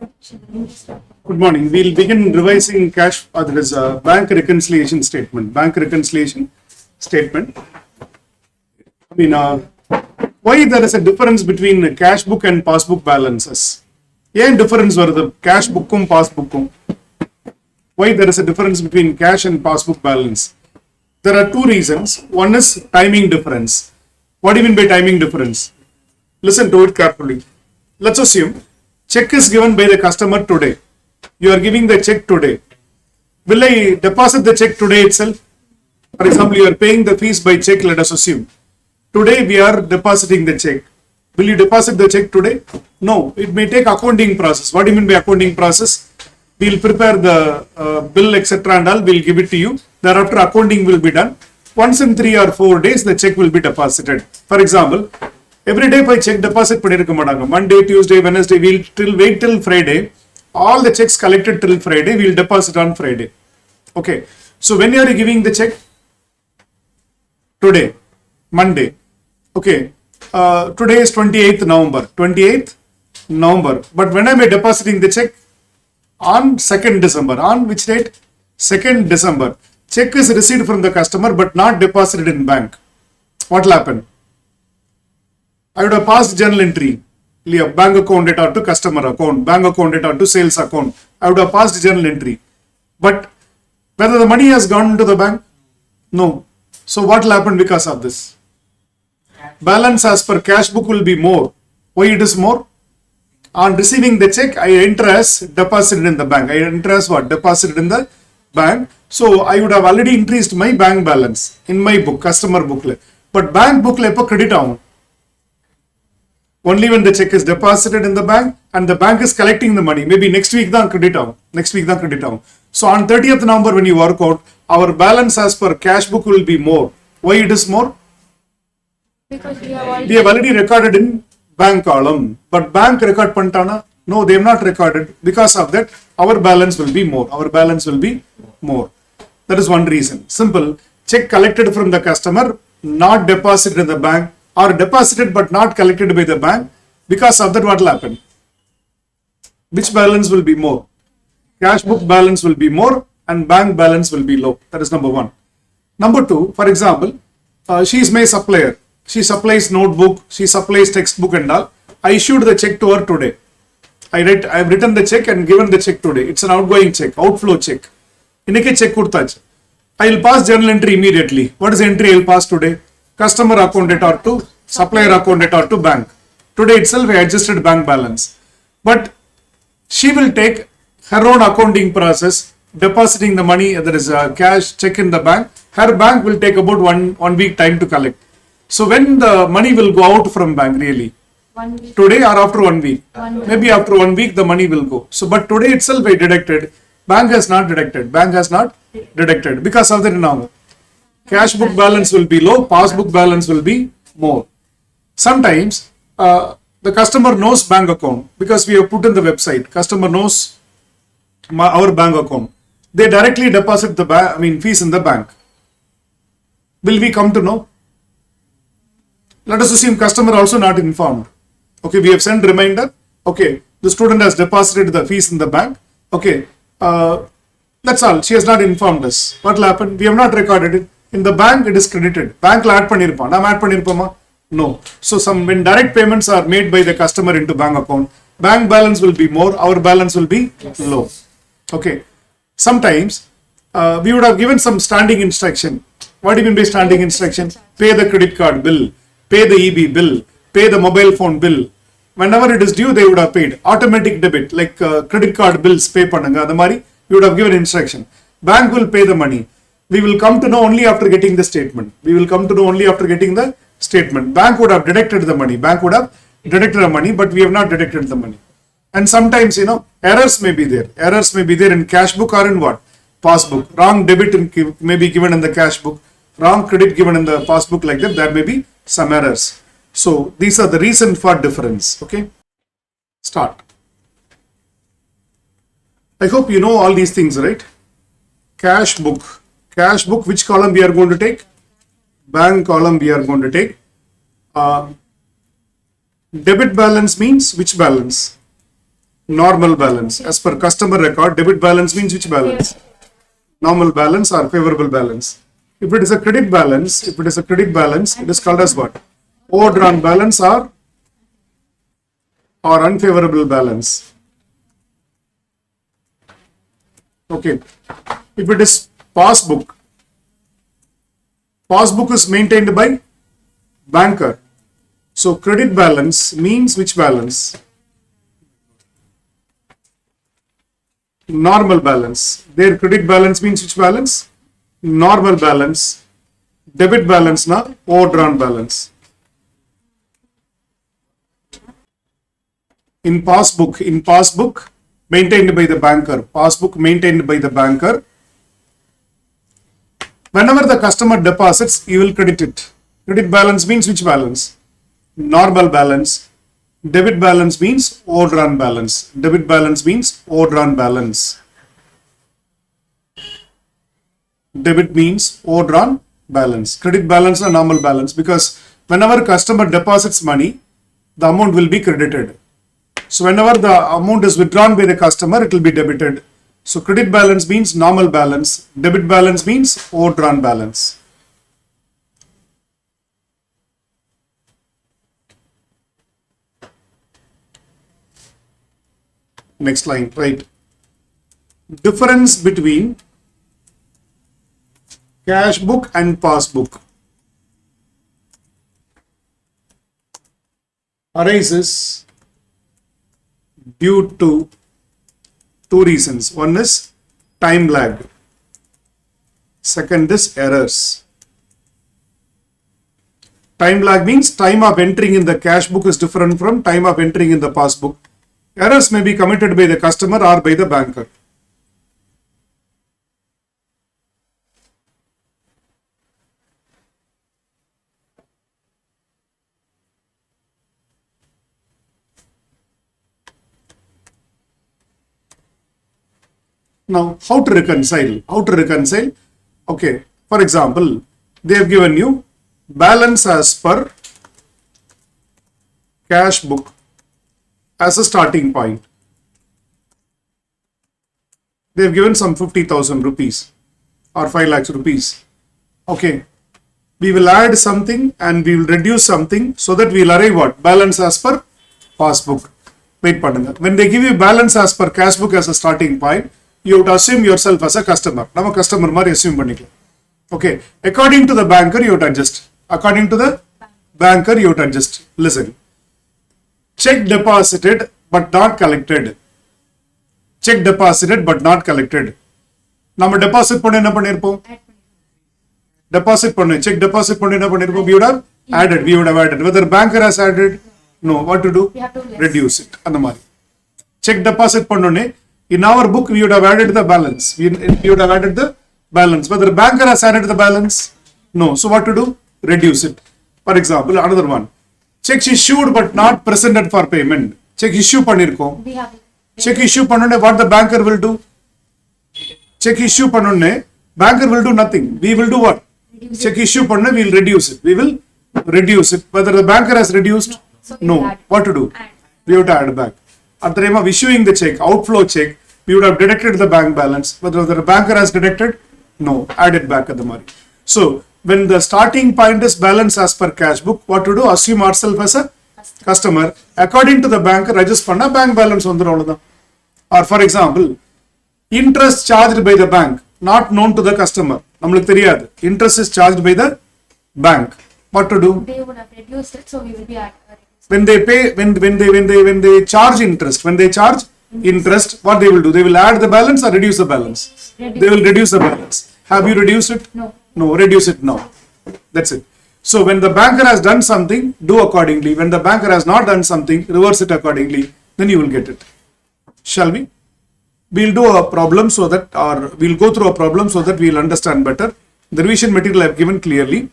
Good morning. We'll begin revising cash, that is bank reconciliation statement. Bank reconciliation statement. Why there is a difference between cash book and passbook balances? ஏன் difference வருது cash bookக்கும் passbookக்கும்? Why there is a difference between cash and passbook balance? There are two reasons. One is timing difference. What do you mean by timing difference? Listen to it carefully. Let's assume check is given by the customer today. You are giving the check today. Will I deposit the check today itself? For example, you are paying the fees by check, let us assume. Today we are depositing the check. Will you deposit the check today? No, it may take accounting process. What do you mean by accounting process? We'll prepare the bill, etc. and all, we'll give it to you. Thereafter, accounting will be done. Once in 3 or 4 days, the check will be deposited. For example, every day by check deposit Monday, Tuesday, Wednesday, we'll wait till Friday. All the checks collected till Friday, we'll deposit on Friday. Okay. So when you are giving the check? Today, Monday. Okay. Today is 28th November. 28th November. But when am I depositing the check? On 2nd December. On which date? 2nd December. Check is received from the customer but not deposited in bank. What will happen? I would have passed journal entry. Bank account data to customer account, bank account data to sales account. I would have passed journal entry. But whether the money has gone into the bank? No. So what will happen because of this? Balance as per cash book will be more. Why it is more? On receiving the check, I enter as deposited in the bank. I enter as what? Deposited in the bank. So I would have already increased my bank balance in my book, customer booklet. But bank booklet credit down. Only when the check is deposited in the bank and the bank is collecting the money. Maybe next week then credit down. Next week then credit down. So on 30th November when you work out, our balance as per cash book will be more. Why it is more? Because we have already recorded in bank column. But bank record pantana? No, they have not recorded. Because of that, our balance will be more. Our balance will be more. That is one reason. Simple. Check collected from the customer, not deposited in the bank, or deposited but not collected by the bank. Because of that, what will happen? Which balance will be more? Cash book balance will be more and bank balance will be low. That is number one. Number two, for example, she is my supplier. She supplies notebook, she supplies textbook and all. I issued the check to her today. I have written the check and given the check today. It's an outgoing check, outflow check. Inike check kurtach. I will pass journal entry immediately. What is the entry I will pass today? Customer account data to supplier account data to bank. Today itself I adjusted bank balance. But she will take her own accounting process, depositing the money, there is a cash check in the bank. Her bank will take about one week time to collect. So when the money will go out from bank really? 1 week. Today or after 1 week? 1 week. Maybe after 1 week the money will go. So but today itself I deducted. Bank has not deducted. Bank has not deducted. Because of that now. Cash book balance will be low. Passbook balance will be more. Sometimes the customer knows bank account because we have put in the website. Customer knows our bank account. They directly deposit the fees in the bank. Will we come to know? Let us assume customer also not informed. Okay, we have sent reminder. Okay, the student has deposited the fees in the bank. Okay, that's all. She has not informed us. What will happen? We have not recorded it. In the bank, it is credited. Bank la add panniruppa. Nam add pannirupama? No. So when direct payments are made by the customer into bank account, bank balance will be more. Our balance will be low. Okay. Sometimes we would have given some standing instruction. What do you mean by standing instruction? Pay the credit card bill. Pay the EB bill, pay the mobile phone bill. Whenever it is due, they would have paid. Automatic debit, like credit card bills, pay pannunga. The mari, we would have given instruction. Bank will pay the money. We will come to know only after getting the statement. We will come to know only after getting the statement. Bank would have deducted the money. Bank would have deducted the money, but we have not deducted the money. And sometimes, errors may be there. Errors may be there in cash book or in what? Passbook. Wrong debit may be given in the cash book. Wrong credit given in the passbook, like that. There may be some errors. So these are the reason for difference. Okay. Start. I hope you know all these things, right? Cash book. Cash book, which column we are going to take? Bank column we are going to take. Debit balance means which balance? Normal balance. As per customer record, debit balance means which balance? Normal balance or favorable balance. If it is a credit balance, it is called as what? Overdrawn balance or unfavorable balance. Okay. If it is passbook is maintained by banker. So credit balance means which balance? Normal balance. Their credit balance means which balance? Normal balance. Debit balance na overdrawn balance. In passbook maintained by the banker. Passbook maintained by the banker. Whenever the customer deposits, you will credit it. Credit balance means which balance? Normal balance. Debit balance means overdrawn balance. Debit balance means overdrawn balance. Debit means overdrawn balance. Credit balance or normal balance, because whenever customer deposits money, the amount will be credited. So whenever the amount is withdrawn by the customer, it will be debited. So credit balance means normal balance. Debit balance means overdrawn balance. Next line, right? Difference between cash book and passbook arises due to two reasons. One is time lag. Second is errors. Time lag means time of entering in the cash book is different from time of entering in the passbook. Errors may be committed by the customer or by the banker. Now, how to reconcile? Okay, for example, they have given you balance as per cash book as a starting point. They have given some 50,000 rupees or 5 lakhs rupees. Okay, we will add something and we will reduce something so that we will arrive what? Balance as per passbook. Wait, pardon. When they give you balance as per cash book as a starting point, you have to assume yourself as a customer. Now, a customer mari assume panikla. Okay, according to the banker, you have to adjust. According to the banker, you have to adjust. Listen. Check deposited but not collected. Check deposited but not collected. Nama deposit panna enna pannirpom? Deposit panna. Check deposit panna enna pannirpom? We would have added. Whether banker has added? No. What to do? Reduce it. Andamari. Check deposit pannone. In our book, we would have added the balance. We would have added the balance. Whether banker has added the balance? No. So what to do? Reduce it. For example, another one. Checks issued but not presented for payment. Check issue pannirkom. Check issue pannone, what the banker will do? Check issue pannone, banker will do nothing. We will do what? Check issue pannone, we will reduce it. We will reduce it. Whether the banker has reduced? No. What to do? We have to add back. At the time of issuing the check, outflow check, we would have deducted the bank balance. Whether the banker has deducted? No. Add it back at the money. So, when the starting point is balance as per cash book, what to do? Assume ourselves as a customer. According to the banker, adjust panna bank balance vandu. Or for example, interest charged by the bank, not known to the customer. Nammalukku theriyadu. Interest is charged by the bank. What to do? They would have reduced it, so we will be at when they pay, when they charge interest, what they will do? They will add the balance or reduce the balance? They will reduce the balance. Have you reduced it? No. No, reduce it now. That's it. So when the banker has done something, do accordingly. When the banker has not done something, reverse it accordingly. Then you will get it. Shall we? We'll do a problem so that, or we'll go through a problem so that we'll understand better. The revision material I have given clearly.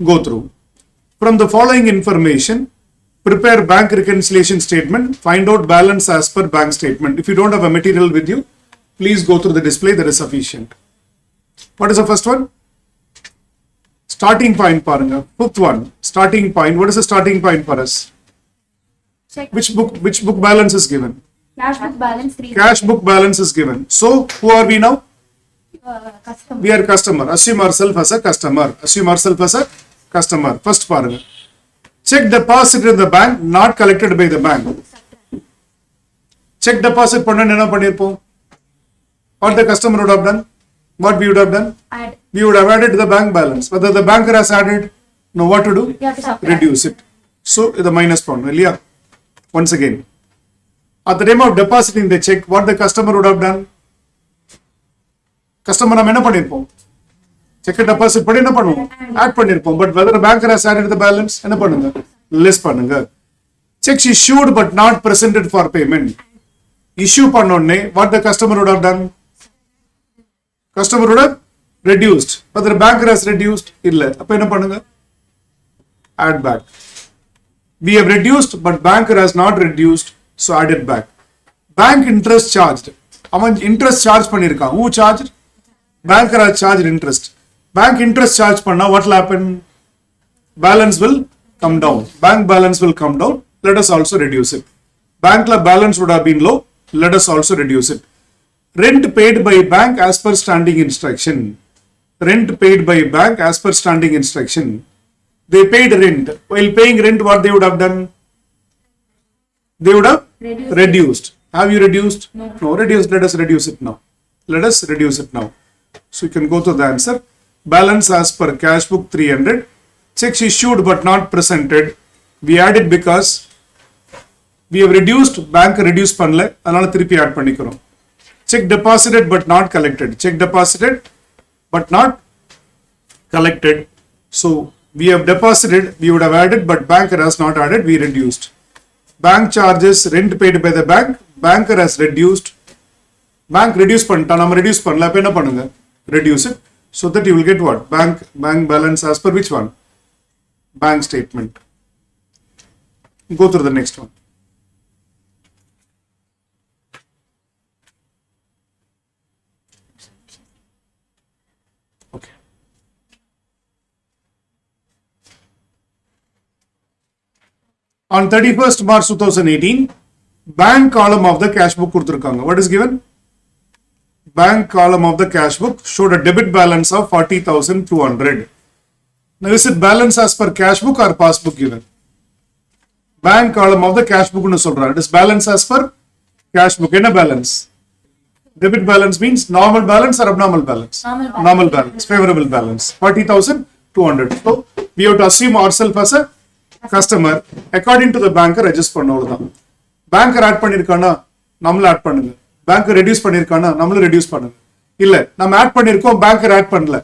Go through. From the following information, prepare bank reconciliation statement. Find out balance as per bank statement. If you don't have a material with you, please go through the display. That is sufficient. What is the first one? Starting point paranga. Fifth one. Starting point. What is the starting point for us? Check. Which book balance is given? Cash book balance 3. Cash book balance is given. So who are we now? Customer. We are customer. Assume ourselves as a customer. Assume ourselves as a customer. First பாருங்க. Check deposit in the bank not collected by the bank. Check deposit பண்ண என்ன பண்ணிருப்போம்? What the customer would have done? What we would have done? Add. We would have added the bank balance. Whether the banker has added, no, what to do? You have to subtract. Reduce it. So the minus point. Well, once again, at the time of depositing the check, what the customer would have done? Customer நம்ம என்ன பண்ணிருப்போம்? Check deposit பண்ணி என்ன பண்ணுவோம்? Add பண்ணிருப்போம். But whether the banker has added the balance, என்ன பண்ணுங்க? Less பண்ணுங்க. Checks issued but not presented for payment. Issue பண்ணோன்னே, what the customer would have done? Customer would have reduced. Whether the banker has reduced, இல்ல. அப்ப என்ன பண்ணுங்க? Add back. We have reduced, but banker has not reduced, so add it back. Bank interest charged. அவன் interest charge பண்ணிருக்கான். Who charged? Banker has charged interest. Bank interest charge பண்ணா what will happen? Balance will come down. Bank balance will come down. Let us also reduce it. Bank balance would have been low. Let us also reduce it. Rent paid by bank as per standing instruction. Rent paid by bank as per standing instruction. They paid rent. While paying rent, what they would have done? They would have reduced. Have you reduced? No, reduced. Let us reduce it now. Let us reduce it now. So you can go to the answer. Balance as per cash book 300. Checks issued but not presented. We added because we have reduced. Bank reduce பண்ணல. அதனால திருப்பி add பண்ணிக்கிறோம். Check deposited but not collected. Check deposited but not collected. So we have deposited, we would have added, but banker has not added, we reduced. Bank charges, rent paid by the bank, banker has reduced. Bank reduce பண்ணிட்டா, நம்ம reduce பண்ணல, அப்ப என்ன பண்ணுங்க? Reduce it, so that you will get what? Bank balance as per which one? Bank statement. Go through the next one. Okay. On 31st March 2018, bank column of the cash book கொடுத்திருக்காங்க. What is given? Bank column of the cash book showed a debit balance of 40,200. Now is it balance as per cash book or passbook given? Bank column of the cash book னு சொல்றாங்க. It is balance as per cash book. என்ன balance? Debit balance means normal balance or abnormal balance? Normal balance. Favorable balance. 40,200. So we have to assume ourselves as a customer according to the banker adjust பண்ண அவ்வளவுதான். Banker add பண்ணிருக்கானா நம்மள add பண்ணுங்க. Banker reduce பண்ணிருக்கானா நம்மள reduce பண்ணுங்க. இல்ல நம்ம add பண்ணிருக்கோம் banker add பண்ணல.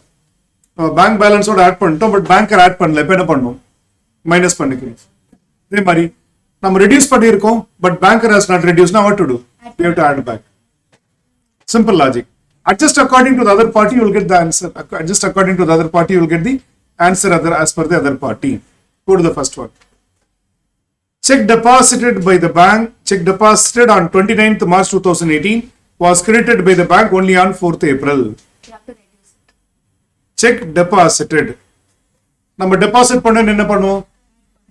bank balance ஓட add பண்ணிட்டோம் but banker add பண்ணல. இப்போ என்ன பண்ணணும்? மைனஸ் பண்ணிக்கணும். இதே மாதிரி நம்ம reduce பண்ணிருக்கோம் but banker has not reduced. Now what to do? We have to add back. Simple logic. Adjust according to the other party, you will get the answer. Adjust according to the other party, you will get the answer as per the other party. Go to the first one. Check deposited by the bank. Check deposited on 29th March 2018 was credited by the bank only on 4th April. You have to reduce it. Check deposited. நம்ம deposit பண்ண என்ன பண்ணுவோம்?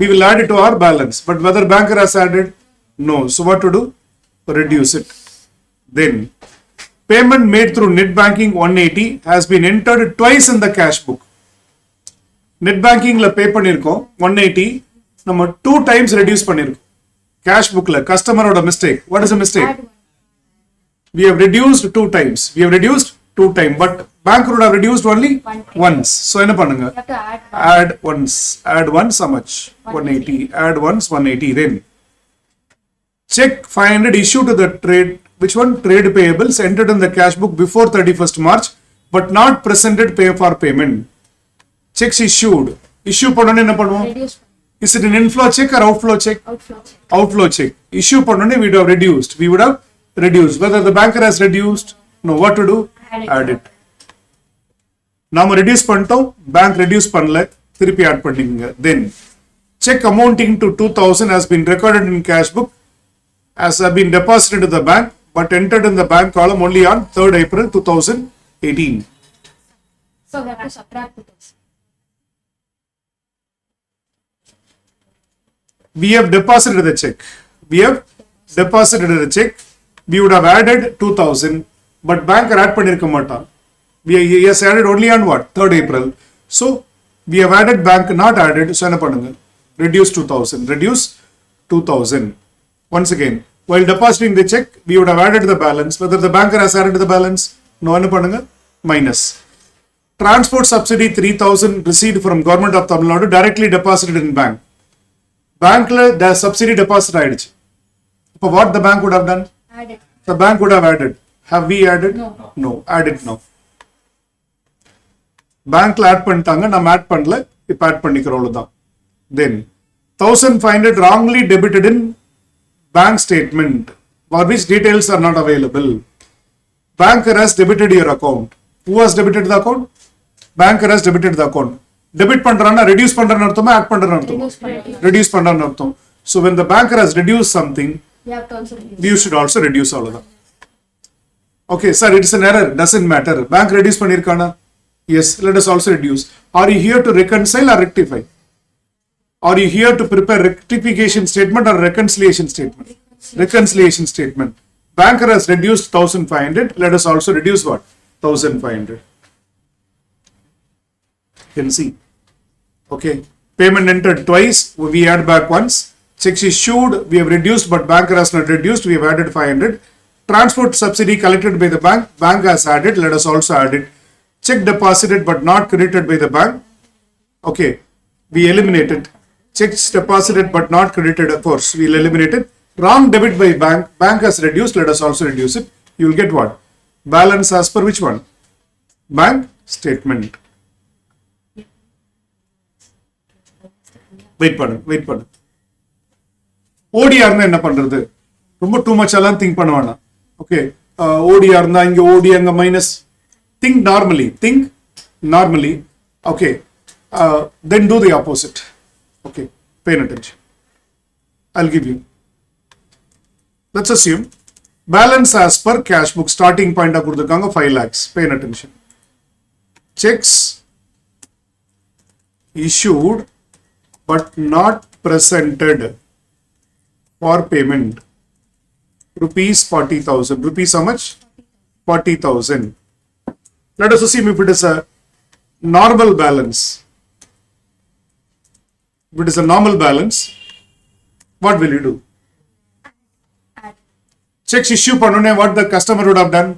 We will add it to our balance. But whether banker has added? No. So what to do? Reduce it. Then payment made through net banking 180 has been entered twice in the cash book. Net banking la pay பண்ணிருக்கோம் 180 நம்ம 2 times reduce பண்ணிருக்கோம். Cash book la customer oda mistake. What is the mistake? Add one. We have reduced 2 times. We have reduced 2 times, but bank would have reduced only once. So என்ன பண்ணுங்க? You have to add one. Add once. Add once how much? 180. Add once 180. Then check 500 issued to the trade. Which one? Trade payables entered in the cash book before 31st March, but not presented pay for payment. Checks issued. Issue பண்ணனே என்ன பண்ணுவோம்? Reduce. Is it an inflow check or outflow check? Outflow check. Outflow check. Issue பண்ணனே we would have reduced. We would have reduced. Whether the banker has reduced, no, what to do? Add it. நாம reduce பண்ணிட்டோம், bank reduce பண்ணல, திருப்பி add பண்ணிக்கங்க. Then check amounting to 2,000 has been recorded in cash book as have been deposited to the bank but entered in the bank column only on 3rd April 2018. So we have to subtract this. We have deposited the check. we have deposited a check, we would have added 2000, but banker add பண்ணிருக்க மாட்டான். He has added only on what? 3rd April. So we have added, bank not added, so என்ன பண்ணுங்க? Reduce 2000, reduce 2000. Once again, while depositing the check, we would have added the balance. Whether the banker has added the balance, no என்ன பண்ணுங்க? Minus. Transport subsidy 3000 received from government of Tamil Nadu directly deposited in bank. Bankla the subsidy deposit ஆயிடுச்சு. So what the bank would have done? Added. The bank would have added. Have we added? No. No. Added now. Bankla add பண்ணிட்டாங்க, நம்ம add பண்ணல, இப்ப add பண்ணிக்கிறோம் அவ்வளவுதான். Then 1500 wrongly debited in bank statement for which details are not available. Banker has debited your account. Who has debited the account? Banker has debited the account. Debit பண்றானா reduce பண்றான்னு அர்த்தமா add பண்றான்னு அர்த்தமா? Reduce பண்ணிட்டீங்க. Reduce பண்றான்னு அர்த்தம். So when the banker has reduced something, You have to also reduce. you should also reduce அவ்வளவுதான். Okay, sir, it's an error. Doesn't matter. Bank reduce பண்ணிருக்கானா? Yes, let us also reduce. Are you here to reconcile or rectify? Are you here to prepare rectification statement or reconciliation statement? Reconciliation statement. Banker has reduced 1500. Let us also reduce what? 1500. Can see. Okay. Payment entered twice. We add back once. Checks issued. We have reduced, but banker has not reduced. We have added 500. Transport subsidy collected by the bank. Bank has added. Let us also add it. Check deposited but not credited by the bank. Okay. We eliminate it. Checks deposited but not credited. Of course, we will eliminate it. Wrong debit by bank. Bank has reduced. Let us also reduce it. You will get what? Balance as per which one? Bank statement. Wait பண்ணு. ODR என்ன பண்றது? ரொம்ப too much எல்லாம் think பண்ண வேணாம். Okay. ODR இருந்தா இங்க OD அங்க minus. Think normally. Okay. Then do the opposite. Okay. Pay attention. I'll give you. Let's assume balance as per cash book starting point கொடுத்திருக்காங்க 5 lakhs. Pay attention. Checks issued but not presented for payment. Rupees 40,000. Rupees how much? 40,000. Let us assume if it is a normal balance. If it is a normal balance, what will you do? Add. Checks issue பண்ணோனே what the customer would have done?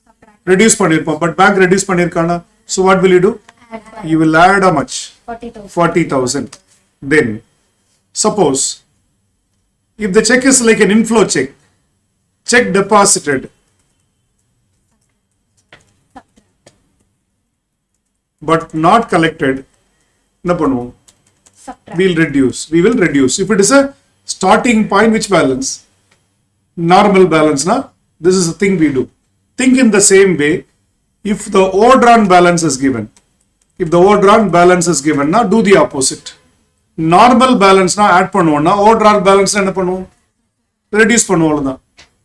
Subtract. Reduce பண்ணிருப்போம். But bank reduce பண்ணிருக்கானா? So what will you do? Add 5. You will add how much? 40,000. 40,000. Then, suppose, if the check is like an inflow check deposited, but not collected, என்ன பண்ணுவோம்? Subtract. We will reduce. If it is a starting point, which balance? Normal balance, na? This is the thing we do. Think in the same way, if the overdrawn balance is given, now do the opposite. Normal balance na add பண்ணுவோம்னா overdrawn balance என்ன பண்ணுவோம்? Reduce பண்ணுவோம் அவ்வளவுதான்.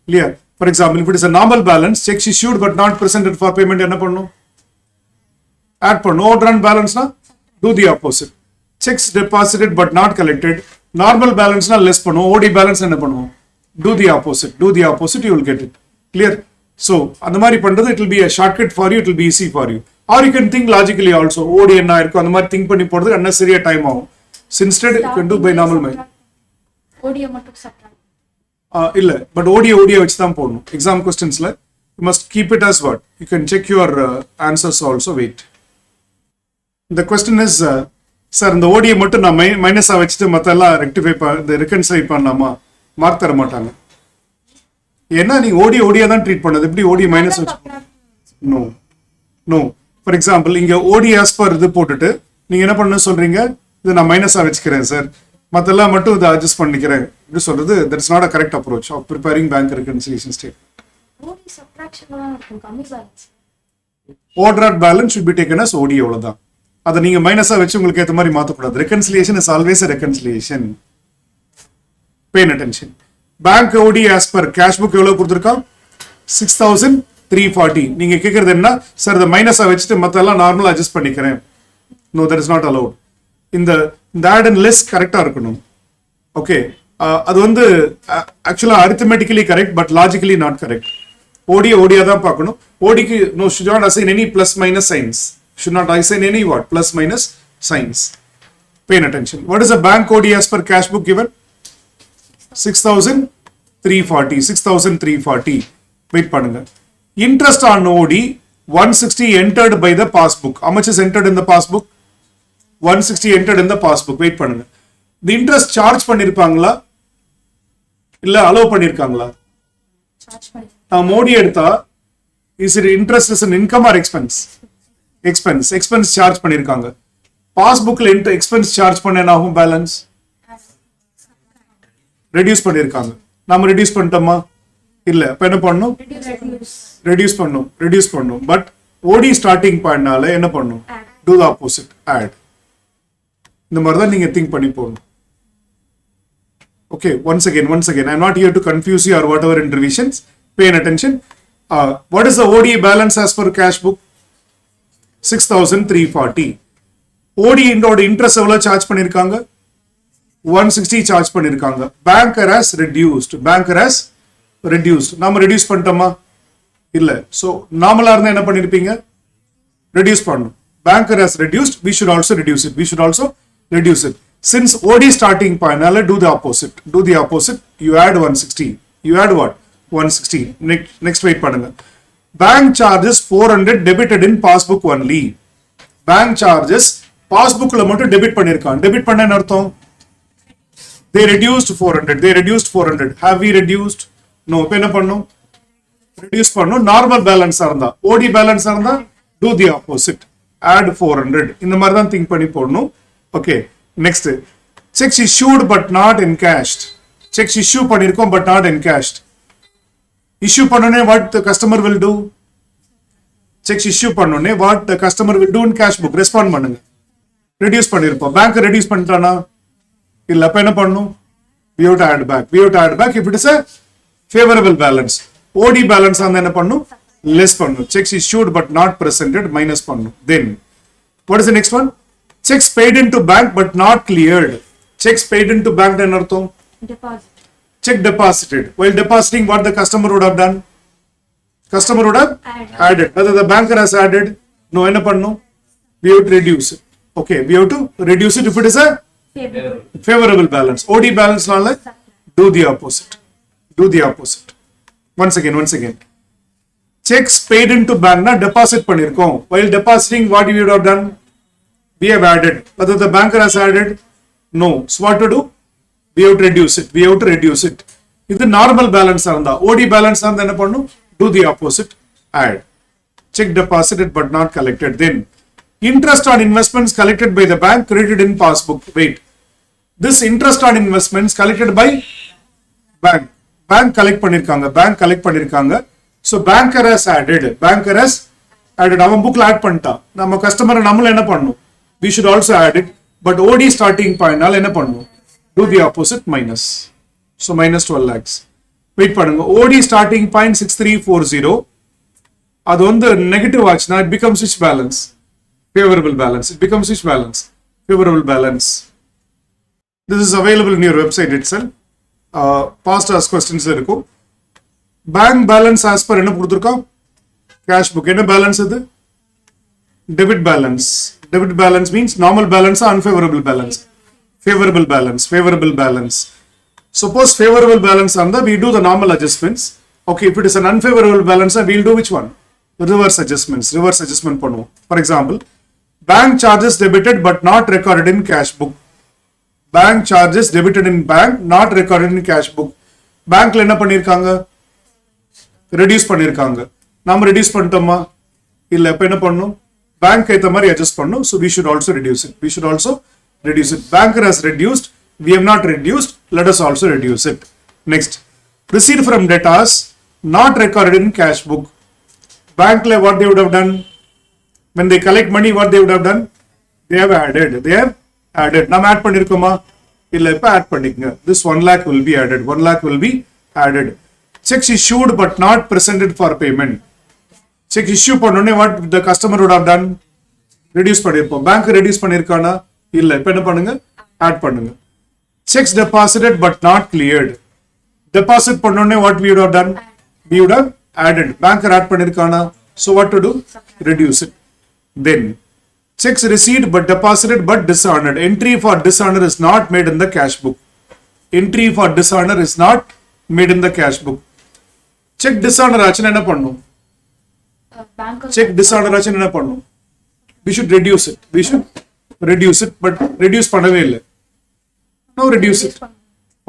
Clear? For example, if it is a normal balance, checks issued but not presented for payment என்ன பண்ணுவோம்? Add பண்ணுவோம். Overdrawn balance na do the opposite. Checks deposited but not collected. Normal balance na less பண்ணுவோம். OD balance என்ன பண்ணுவோம்? Do the opposite. You will get it. Clear? So, அந்த மாதிரி பண்றது it will be a shortcut for you. It will be easy for you. Or you can think logically also. OD என்ன இருக்கும் அந்த மாதிரி think பண்ணி போறது unnecessary time ஆகும். So instead you can do by normal way. ODA மட்டும் subtract. இல்ல but OD வச்சு தான் போடணும். Exam questionsல you must keep it as what? You can check your answers also. Wait. The question is, sir, இந்த OD மட்டும் நான் மைனஸா வச்சுட்டு மத்தெல்லாம் rectify ரெகன்சைல் பண்ணலாமா? மார்க் தர மாட்டாங்க. ஏன்னா நீ OD தான் ட்ரீட் பண்ணது. எப்படி OD மைனஸ் வச்சு? No. For example, இங்க OD as per இது போட்டுட்டு நீங்க என்ன பண்ணணும் சொல்றீங்க? இது நான் மைனஸா வச்சுக்கிறேன் சார். மத்தெல்லாம் மட்டும் இதை அட்ஜஸ்ட் பண்ணிக்கிறேன். இப்படி சொல்றது that is not a correct approach of preparing bank reconciliation statement. OD subtraction தான் இருக்கும். கம்மி balance. Overdraft balance should be taken as OD அவ்வளவுதான். அதை நீங்க மைனஸா வச்சு உங்களுக்கு ஏத்த மாதிரி மாத்தக்கூடாது. Reconciliation is always a reconciliation. Pay attention. Bank OD as per cash book எவ்வளவு கொடுத்திருக்கான்? 6,340. நீங்க கேக்குறது என்ன? சார் இதை மைனஸா வச்சுட்டு மத்தெல்லாம் நார்மலா அட்ஜஸ்ட் பண்ணிக்கிறேன். No, that is not allowed. இந்த add and less கரெக்டா இருக்கணும். ஓகே, அது வந்து ஆக்சுவலா arithmetically correct but logically not correct. ODA தான் பார்க்கணும். ODக்கு no should not assign any plus minus signs. Should not assign any what plus minus signs. Pay attention. What is the bank OD as per cash book given? 6,340. 6,340. Wait பண்ணுங்க. Interest on OD 160 entered by the passbook. How much is entered in the passbook? 160 entered in the passbook. Wait பண்ணுங்க. The interest charge பண்ணிருப்பாங்களா இல்ல allow பண்ணிருக்காங்களா? Charge பண்ணி நான் மோடி எடுத்தா is it interest is an income or expense? Expense charge பண்ணிருக்காங்க. பாஸ்புக்ல expense charge பண்ண என்ன ஆகும் balance? Reduce பண்ணிருக்காங்க. நாம ரெடியூஸ் பண்ணிட்டோமா? இல்ல. அப்ப என்ன பண்ணணும்? ரெடியூஸ் பண்ணணும். பட் OD ஸ்டார்டிங் பாயிண்ட்னால என்ன பண்ணணும்? do the opposite, add. இந்த மாதிரி தான் நீங்க திங்க் பண்ணி போகணும். Okay, once again, I'm not here to confuse you or whatever in revisions. Pay attention. What is the OD balance as per cash book? 6,340. OD indோட interest எவ்வளவு charge பண்ணிருக்காங்க? 160 charge பண்ணிருக்காங்க. Banker has reduced. நாம reduce பண்ணிட்டோமா? இல்ல. So, நார்மலா இருந்தா என்ன பண்ணிருப்பீங்க? Reduce பண்ணணும். Banker has reduced, we should also reduce it. Since OD starting point, do the opposite. You add 160. You add what? 160. Next wait பண்ணுங்க. Bank charges 400 debited in passbook only. Bank charges passbookல மட்டும் debit பண்ணிருக்கான். Debit பண்ண என்ன அர்த்தம்? They reduced 400. Have we reduced? No. இப்ப என்ன பண்ணும்? Reduce பண்ணும். Normal balance இருந்தா. OD balance இருந்தா do the opposite. Add 400. இந்த மாதிரி தான் think பண்ணி போடணும். Okay. Next, checks issued but not encashed. Checks issue பண்ணிருக்கோம் but not encashed. Issue பண்ணனே what the customer will do? Checks issue பண்ணனே what the customer will do in cash book? Respond பண்ணுங்க. Reduce பண்ணிருப்போம். Bank reduce பண்ணிட்டானா? இல்ல. அப்ப என்ன பண்ணணும்? We have to add back. If it is a favorable balance. OD balance ஆனா என்ன பண்ணணும்? Less பண்ணணும். Checks issued but not presented minus பண்ணணும். Then, what is the next one? Checks paid into bank but not cleared. Checks paid into bank என்ன அர்த்தம்? deposit. Check deposited. While depositing, what the customer would have done? Customer would have added. Whether the banker has added, no, என்ன பண்ணணும்? We have to reduce it. Okay, we have to reduce it if it is a favorable balance. OD balance நால do the opposite. Once again. Checks paid into bank na deposit பண்ணிருக்கோம். While depositing, what we would have done? We have added. Whether the banker has added, no. So what to do? We have to reduce it. இது normal balance இருந்தா. OD balance இருந்தா என்ன பண்ணணும்? Do the opposite. Add. Check deposited but not collected. Then, interest on investments collected by the bank credited in passbook. Wait. This interest on investments collected by bank. Bank collect பண்ணிருக்காங்க. So, banker has added. அவன் bookல add பண்ணிட்டான். நம்ம customer நம்மள என்ன பண்ணணும்? We should also add it. But OD starting point நால என்ன பண்ணணும்? Do the opposite minus. So, minus 12 lakhs. Wait பண்ணுங்க. OD starting point 6340. அது வந்து negative ஆச்சுனா it becomes which balance? Favorable balance. Favorable balance. This is available in your website itself. Past ask questions இருக்கும். Bank balance as per என்ன கொடுத்திருக்கோம்? Cash book. என்ன balance இது? Debit balance. Debit balance means normal balance or unfavorable balance? Favorable balance. Suppose favorable balance and we do the normal adjustments. Okay, if it is an unfavorable balance, we'll do which one? Reverse adjustment பண்ணுவோம். For example, bank charges debited but not recorded in cash book. Bank charges debited in bank, not recorded in cash book. Bankல என்ன பண்ணிருக்காங்க? Reduce பண்ணிருக்காங்க. நாம reduce பண்ணிட்டோமா? இல்ல. அப்ப என்ன பண்ணணும்? Bank ஏத்த மாதிரி adjust பண்ணணும். So we should also reduce it. Banker has reduced. We have not reduced. Let us also reduce it. Next, receipt from debtors not recorded in cash book. Bank what they would have done? When they collect money, what they would have done? They have added. Nam add பண்ணிருக்கோமா? இல்ல. இப்ப add பண்ணிக்கங்க. This 1 lakh will be added. Checks issued but not presented for payment. Check issue பண்ணோனே what the customer would have done? Reduce பண்ணிருப்போம். Bank reduce பண்ணிருக்கானா? இல்ல. இப்ப என்ன பண்ணுங்க? Add பண்ணுங்க. Checks deposited but not cleared. Deposit பண்ணோனே what we would have done? We would have added. Banker add பண்ணிருக்கானா? So what to do? Reduce it. Then checks received but deposited but dishonored. Entry for dishonor is not made in the cash book. Entry for dishonor is not made in the cash book. Check dishonor ஆச்சுன்னா என்ன பண்ணும்? Bank Check dishonor ஆச்சுன்னா என்ன பண்ணும்? We should reduce it. We should reduce it, but reduce பண்ணவே இல்லை. Now reduce it.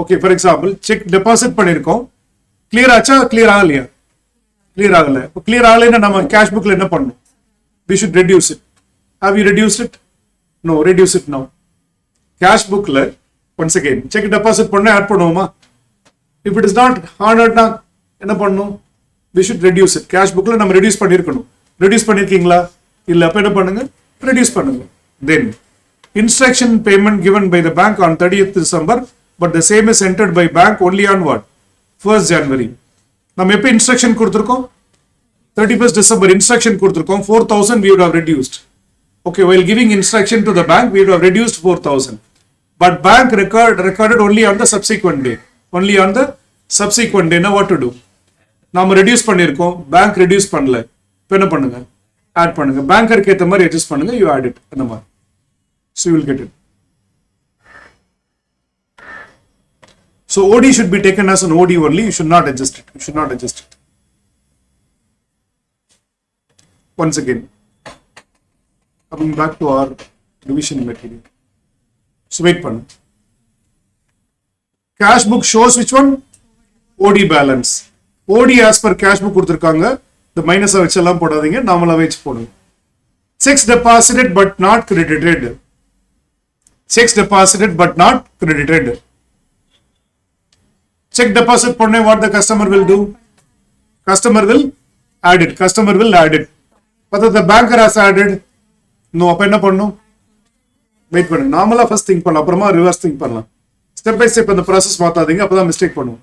Okay, for example, check deposit பண்ணிருக்கோம். Clear ஆச்சா? Clear ஆகலையா? Clear ஆகல. இப்போ clear ஆகலைன்னா நம்ம cash bookல என்ன பண்ணணும்? We should reduce it. Have you reduced it? No, reduce it now. Cash bookல once again check deposit பண்ண add பண்ணுவோமா? If it is not honored na என்ன பண்ணணும்? We should reduce it. Cash bookல நம்ம reduce பண்ணிருக்கணும். Reduce பண்ணிருக்கீங்களா? இல்ல அப்ப என்ன பண்ணுங்க? Reduce பண்ணுங்க. Then instruction payment given by the bank on 30th December, but the same is entered by bank only on what? 1st January. நம்ம எப்ப instruction கொடுத்திருக்கோம்? 31st December instruction கொடுத்திருக்கோம். 4,000 we would have reduced. Okay, while giving instruction to the bank, we would have reduced 4,000. But bank recorded only on the subsequent day. Only on the subsequent day. Now what to do? நாம reduce பண்ணிருக்கோம். Bank reduce பண்ணல. இப்போ என்ன பண்ணுங்க? Add பண்ணுங்க. Banker ஏத்த மாதிரி adjust பண்ணுங்க. You add it. அந்த மாதிரி. So you will get it. So OD should be taken as an OD only. You should not adjust it. You should not adjust it. Once again, coming back to our revision material. So wait pannu. Cash book shows which one? OD balance. OD as per cash book கொடுத்திருக்காங்க. The minus வச்செல்லாம் போடாதீங்க. நார்மலா வச்சு போடுங்க. Checks deposited but not credited. Checks deposited but not credited. Check deposit பண்ணே what the customer will do? Customer will add it. Customer will add it. But the banker has added. No, அப்ப என்ன பண்ணும்? Wait பண்ணுங்க. நார்மலா first think பண்ணலாம். அப்புறமா reverse think பண்ணலாம். Step by step அந்த ப்ராசஸ் மாத்தாதீங்க. அப்பதான் மிஸ்டேக் பண்ணுவோம்.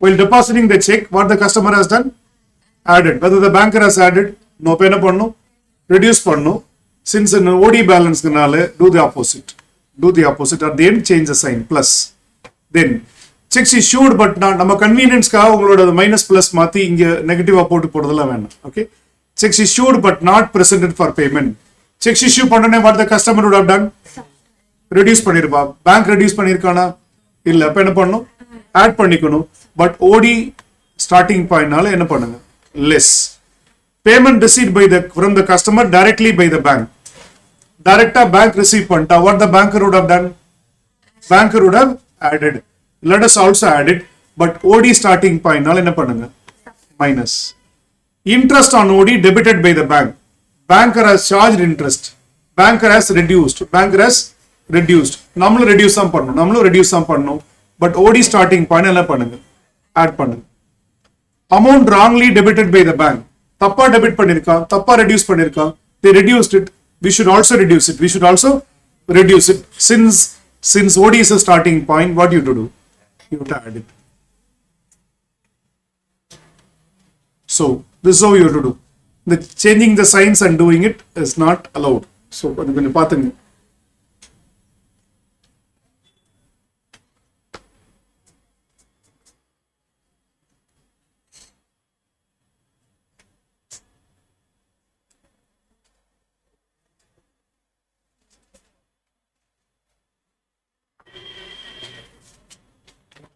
While depositing the check, what the customer has done? Added. Whether the banker has added? No, அப்ப என்ன பண்ணும்? Reduce பண்ணும். Since an OD balance-னால do the opposite. Do the opposite. At the end, change the sign. Plus. Then, checks issued but not. நம்ம கன்வீனியன்ஸ்க்காக உங்களோட minus plus மாத்தி இங்க நெகட்டிவா போட்டு போடுறதெல்லாம் வேண்டாம். Okay. Checks issued but not presented for payment. Checks issue பண்ணனே what the customer would have done? Reduce பண்ணிருப்பா. Bank reduce பண்ணிருக்கானா? இல்ல. அப்ப என்ன பண்ணணும்? Add பண்ணிக்கணும். But OD starting point நால என்ன பண்ணுங்க? Less. Payment received by the from the customer directly by the bank. Directa bank receive பண்ணிட்டா. What the banker would have done? Banker would have added. Let us also add it. But OD starting point நால என்ன பண்ணுங்க? Minus. Interest on OD debited by the bank. Banker has charged interest. Banker has reduced. Banker has reduced. நம்மளும் reduce தான் பண்ணணும். நம்மளும் reduce தான் பண்ணணும். But OD starting point என்ன பண்ணுங்க? Add பண்ணுங்க. Amount wrongly debited by the bank. தப்பா டெபிட் பண்ணிருக்கான். தப்பா reduce பண்ணிருக்கான். They reduced it. We should also reduce it. We should also reduce it. Since OD is a starting point, what you have to do? You have to add it. So this is how you have to do. The changing the signs and doing it is not allowed. So கொஞ்சம் பாத்துங்க.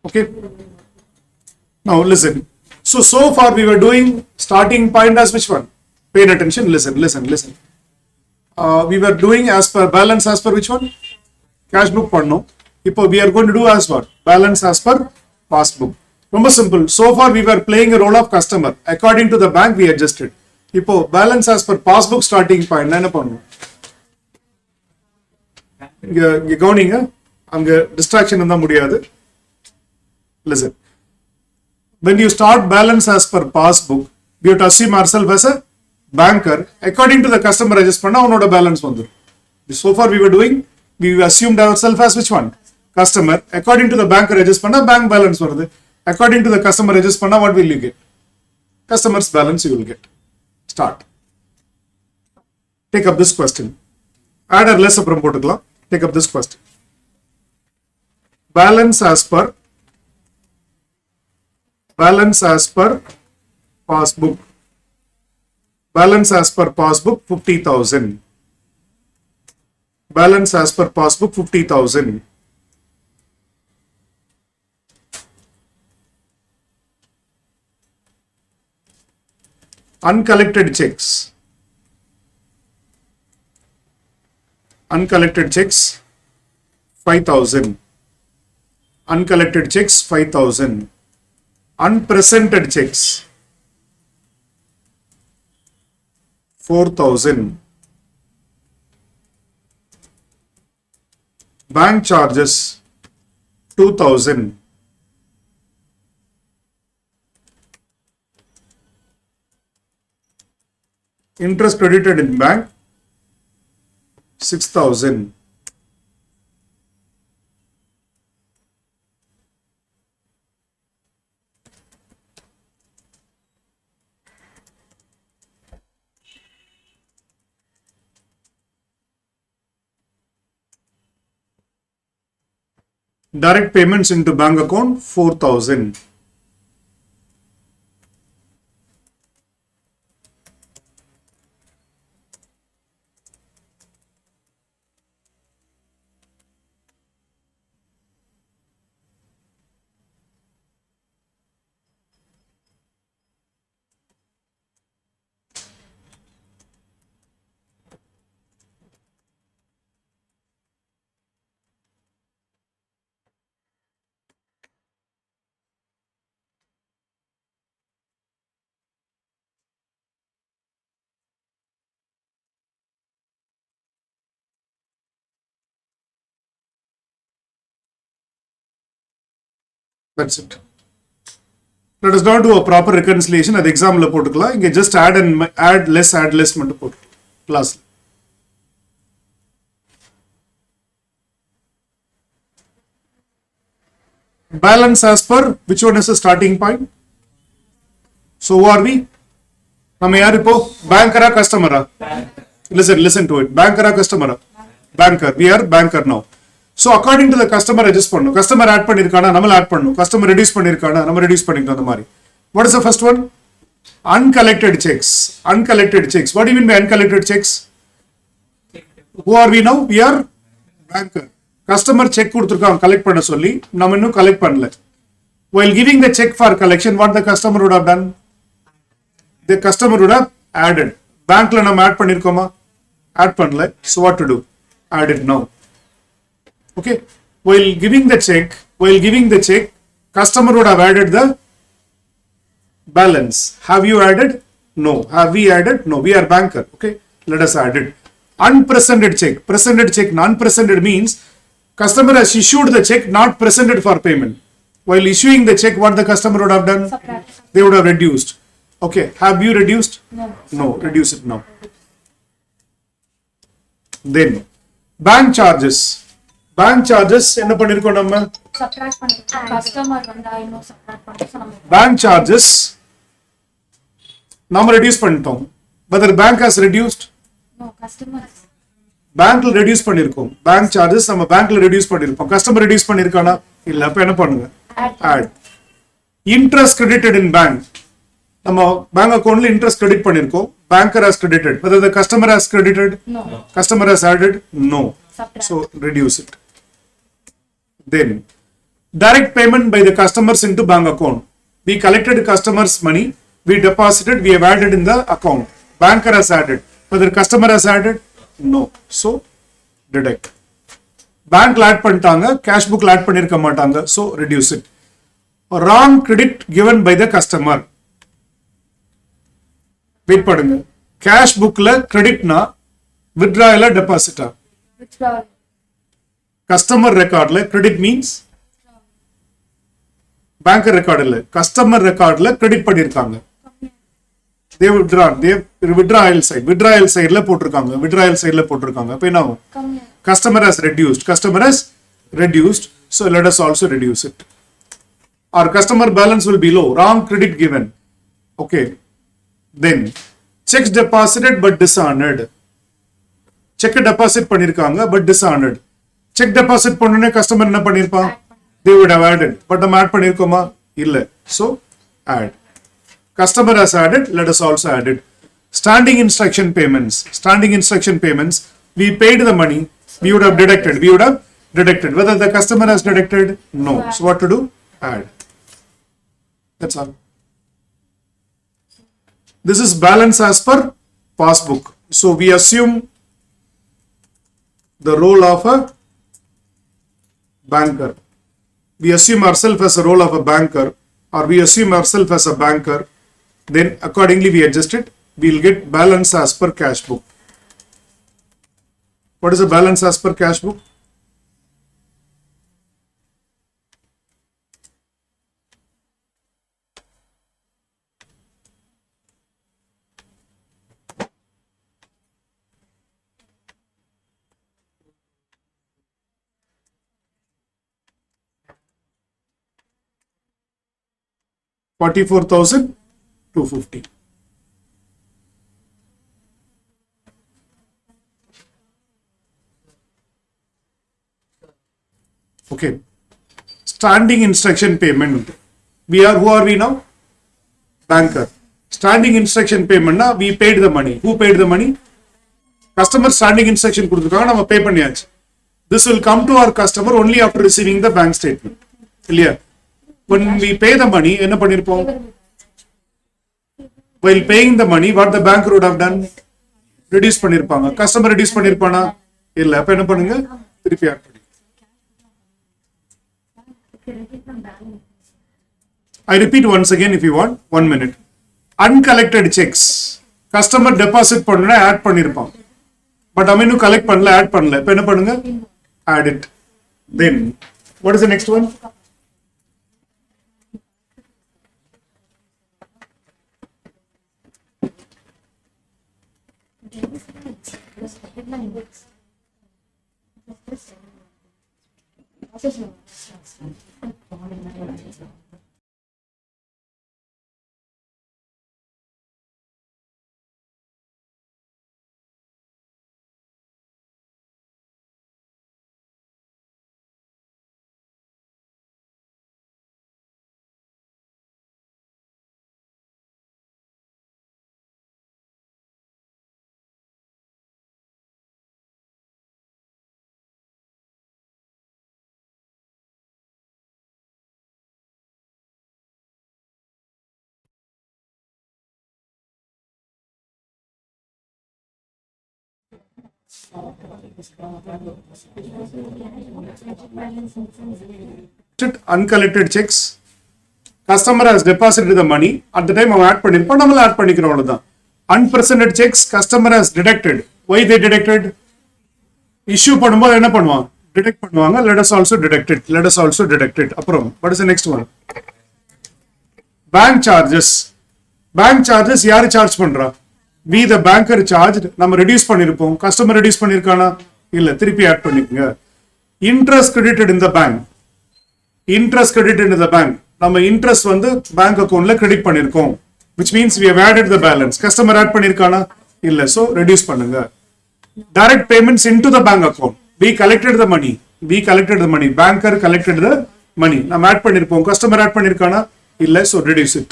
Okay. Now listen. So far we were doing starting point as which one? Pay attention. Listen. We were doing as per balance as per which one? Cash book பண்ணோம். இப்போ we are going to do as what? Balance as per passbook. ரொம்ப simple. So far we were playing a role of customer. According to the bank we adjusted. இப்போ balance as per passbook starting point என்ன பண்ணணும்? இங்க கவனிங்க. அங்க distraction இருந்தா முடியாது. Listen. When you start balance as per passbook, we have to assume ourselves as a banker. According to the customer adjust பண்ணா உன்னோட balance வந்துரும். So far we were doing, we assumed ourselves as which one? Customer. According to the banker adjust பண்ணா bank balance வருது. According to the customer adjust பண்ணா what will you get? Customer's balance you will get. Start. Take up this question. Add or less அப்புறம் போட்டுக்கலாம். Take up this question. balance as per passbook. Balance as per passbook 50,000. Balance as per passbook 50,000. Uncollected checks. Uncollected checks 5,000. Uncollected checks 5,000. Unpresented checks 4,000. Bank charges 2,000. Interest credited in bank 6,000. Direct payments into bank account 4,000. That's it. Let us now do a proper reconciliation. At the exam la potukala. Inge just add less மட்டும் போட்டு class. Balance as per which one is the starting point? So who are we? நம்ம யார் இப்போ banker ah customer ah? Listen to it. Banker ah customer ah? Banker. We are banker now. So according to the customer adjust பண்ணனும். Customer add பண்ணிருக்கானா நம்ம add பண்ணனும். Customer reduce பண்ணிருக்கானா நம்ம reduce பண்ணிட்டோம் அந்த மாதிரி. What is the first one? Uncollected checks. Uncollected checks. What do you mean by uncollected checks? Who are we now? We are banker. Customer check கொடுத்திருக்காங்க collect பண்ண சொல்லி நம்ம இன்னும் collect பண்ணல. While giving the check for collection, what the customer would have done? The customer would have added. Bankல நம்ம add பண்ணிருக்கோமா? Add பண்ணல. So what to do? Add it now. Okay. While giving the check, customer would have added the balance. Have you added? No. Have we added? No. We are banker. Okay. Let us add it. Unpresented check. Presented check. Non-presented means customer has issued the check not presented for payment. While issuing the check, what the customer would have done? Subtract. They would have reduced. Okay. Have you reduced? No. No. Reduce it now. Then bank charges. Bank charges என்ன பண்ணிருக்கோம் நம்ம? Subtract பண்ணிருக்கோம். Customer வந்தா இன்னும் subtract பண்ணிருக்கோம். Bank charges நம்ம reduce பண்ணிட்டோம். Whether bank has reduced? No, customer. Bankல reduce பண்ணிருக்கோம். Bank charges நம்ம bankல reduce பண்ணிருக்கோம். Customer reduce பண்ணிருக்கானா? இல்ல. அப்ப என்ன பண்ணுங்க? Add. Interest credited in bank. நம்ம bank accountல interest credit பண்ணிருக்கோம். Banker has credited. Whether the customer has credited? No. Customer has added? No. Subtract. So reduce it. Then direct payment by the customers into bank account. We collected customers' money. We deposited. We have added in the account. Banker has added. Whether customer has added? No. So deduct. Bank add பண்ணிட்டாங்க. Cash book add பண்ணிருக்க மாட்டாங்க. So reduce it. Wrong credit given by the customer. Wait பண்ணுங்க. Cash bookல creditனா withdrawal deposit. Withdrawal. Customer recordல credit means banker record இல்ல. Customer recordல credit பண்ணிருக்காங்க. They withdrawn. They withdrawal side. Withdrawal sideல போட்டிருக்காங்க. Withdrawal sideல போட்டிருக்காங்க. அப்ப என்ன ஆகும்? Customer has reduced. Customer has reduced. So let us also reduce it. Our customer balance will be low. Wrong credit given. Okay. Then checks deposited but dishonored. Check deposit பண்ணிருக்காங்க but dishonored. Check deposit பண்ணனே customer என்ன பண்ணிருப்பான்? they would have added. But நம்ம add பண்ணிருக்கோமா? இல்ல. So, add. Customer has added, let us also add it. Standing instruction payments. Standing instruction payments, we paid the money, we would have deducted. We would have deducted. Whether the customer has deducted? No. So, what to do? Add. That's all. This is balance as per passbook. So, we assume the role of a banker. We assume ourselves as a role of a banker, or we assume ourselves as a banker, then accordingly we adjust it. We'll get balance as per cash book. What is the balance as per cash book? $44,250. Okay. Standing instruction payment. Who are we now? Banker. Standing instruction payment na we paid the money. Who paid the money? Customer standing instruction கொடுத்துருக்காங்க, நம்ம pay பண்ணியாச்சு. This will come to our customer only after receiving the bank statement. Clear? When we pay the money, என்ன பண்ணிருப்போம்? While paying the money, what the banker would have done? Reduce பண்ணிருப்பாங்க. Customer reduce பண்ணிருப்பானா? இல்ல. அப்ப என்ன பண்ணுங்க? திருப்பி add பண்ணி. I repeat once again if you want. 1 minute. Uncollected checks. Customer deposit பண்ணா add பண்ணிருப்பான். But I mean collect பண்ணல, add பண்ணல. இப்ப என்ன பண்ணுங்க? Add it. Then, what is the next one? Uncollected checks. Customer has deposited the money. At the time, add பண்ணிருப்போம், நம்மள add பண்ணிக்கிறோம் அவ்வளவுதான். Unpresented checks, customer has deducted. Why they deducted? Issue பண்ணும்போது என்ன பண்ணுவாங்க? Deduct பண்ணுவாங்க. Let us also deduct it. Let us also deduct it. அப்புறம், what is the next one? Bank charges. Bank charges யாரு charge பண்றா? We the banker charged. நம்ம reduce பண்ணிருப்போம். Customer reduce பண்ணிருக்கானா? இல்ல. திருப்பி add பண்ணிக்கங்க. Interest credited in the bank. Interest credited in the bank. நம்ம interest வந்து bank accountல credit பண்ணிருக்கோம். Which means we have added the balance. Customer add பண்ணிருக்கானா? இல்ல. So reduce பண்ணுங்க. Direct payments into the bank account. We collected the money. We collected the money. Banker collected the money. நம்ம add பண்ணிருப்போம். Customer add பண்ணிருக்கானா? இல்ல. So reduce it.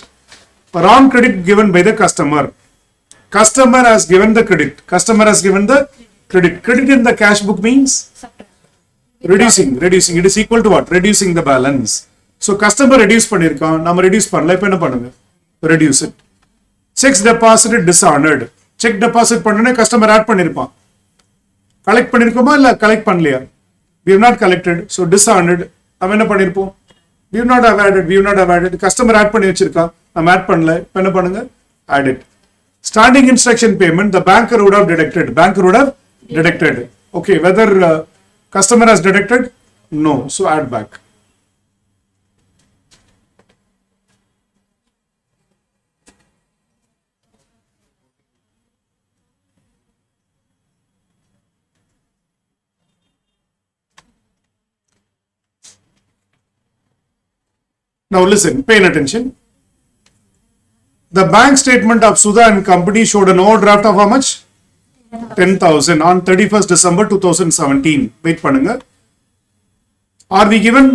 Wrong credit given by the customer. Customer has given the credit. Customer has given the credit. Credit in the cash book means reducing. Reducing. It is equal to what? Reducing the balance. So customer reduce பண்ணிருக்கான். நம்ம reduce பண்ணல. இப்ப என்ன பண்ணுங்க? Reduce it. Checks deposited dishonored. Check deposit பண்ணனே customer add பண்ணிருப்பான். Collect பண்ணிருக்கோமா இல்ல collect பண்ணலையா? We have not collected. So dishonored. நம்ம என்ன பண்ணிருப்போம்? We have not have added. We have not have added. Customer add பண்ணி வச்சிருக்கான். நம்ம add பண்ணல. இப்ப என்ன பண்ணுங்க? Add it. Standing instruction payment, the banker would have deducted. Banker would have deducted. Okay, whether customer has deducted? No. So add back. Now listen, pay attention. The bank statement of Sudha and Company showed an overdraft of how much? 10,000 on 31st December 2017. Wait பண்ணுங்க. Are we given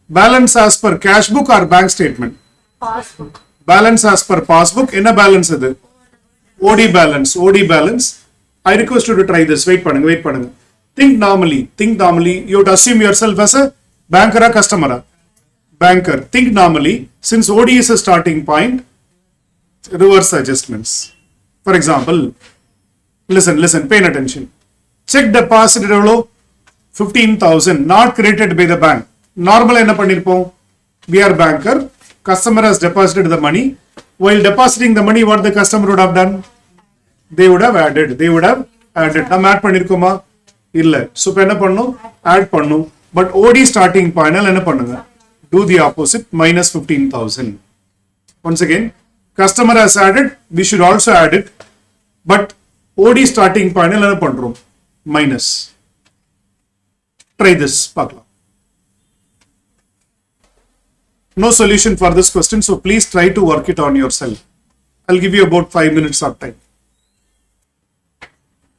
Balance as per cash book or bank statement? Passbook. Balance as per passbook. Enna balance idu? OD balance. OD balance. I request you to try this. Wait பண்ணுங்க. Think normally. You have to assume yourself as a banker or customer. Banker. Think normally. Since OD is a starting point, reverse adjustments. For example, listen, pay attention. Check deposit எவ்வளோ? 15,000. Not credited by the bank. Normal என்ன பண்ணிருப்போம்? We are banker. Customer has deposited the money. While depositing the money, what the customer would have done? They would have added. நம்ம add பண்ணிருக்கோமா? இல்ல. So இப்ப என்ன பண்ணணும்? Add பண்ணணும். But OD starting point என்ன பண்ணுங்க? Do the opposite, minus 15,000. Once again, customer has added, we should also add it. But OD starting point என்ன பண்றோம்? Minus. Try this. பார்க்கலாம். No solution for this question, so please try to work it on yourself. I'll give you about 5 minutes of time.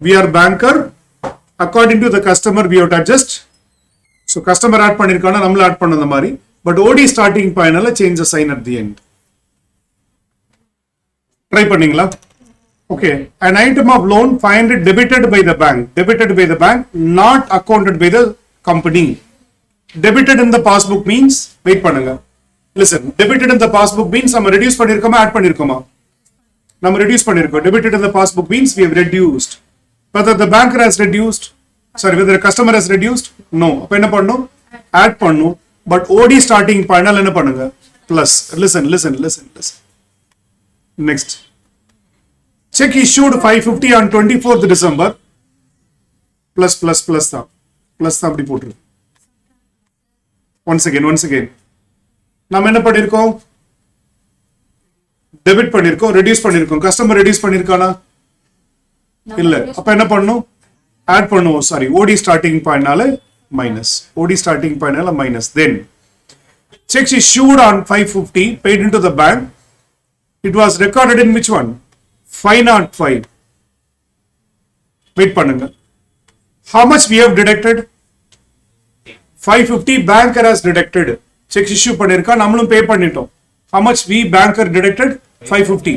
We are banker. According to the customer, we have to adjust. So customer add பண்ணிருக்கானா நம்மள add பண்ண அந்த மாதிரி. But OD starting point change the sign at the end. Try பண்ணீங்களா? Okay. An item of loan 500 debited by the bank, not accounted by the company. Debited in the passbook means, wait பண்ணுங்க. Listen, debited in the passbook means நம்ம reduce பண்ணிருக்கோமா add பண்ணிருக்கோமா? நம்ம reduce பண்ணிருக்கோம். Debited in the passbook means we have reduced. Whether the banker has reduced, whether the customer has reduced, no. அப்ப என்ன பண்ணணும்? Add பண்ணணும். But OD starting point என்ன பண்ணுங்க? Plus. Listen. Next. Check issued 550 on 24th December. Plus தான். Plus தான் அப்படி போட்டுரு. Once again. நாம் என்ன பண்ணிருக்கோம்? Debit பண்ணிருக்கோம், reduce பண்ணிருக்கோம். Customer reduce பண்ணிருக்கானா? இல்ல. அப்ப என்ன பண்ணணும்? Add பண்ணுவோம். OD starting point minus. Then, checks issued on 550, paid into the bank. It was recorded in which one? 505. Wait பண்ணுங்க. How much we have deducted? 550 banker has deducted. Checks issue பண்ணிருக்கா, நம்மளும் pay பண்ணிட்டோம். How much we banker deducted? 550.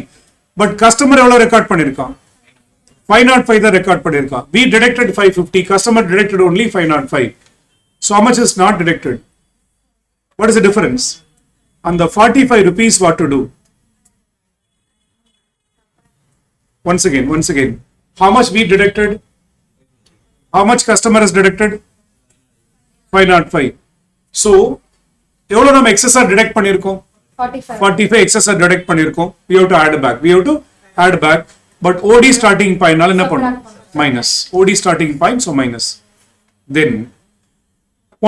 But customer எவ்வளவு record பண்ணிருக்கான்? 505 தான் record பண்ணிருக்கான். We deducted 550, customer deducted only 505. So how much is not deducted? What is the difference? On the 45 rupees, what to do? Once again. How much we deducted? How much customer has deducted? 505. So, எவ்வளவு நம்ம excess deduct பண்ணிருக்கோம்? 45 excess deduct பண்ணிருக்கோம். We have to add back. But OD starting point என்ன பண்ணும்? Minus. OD starting point, so minus. Then,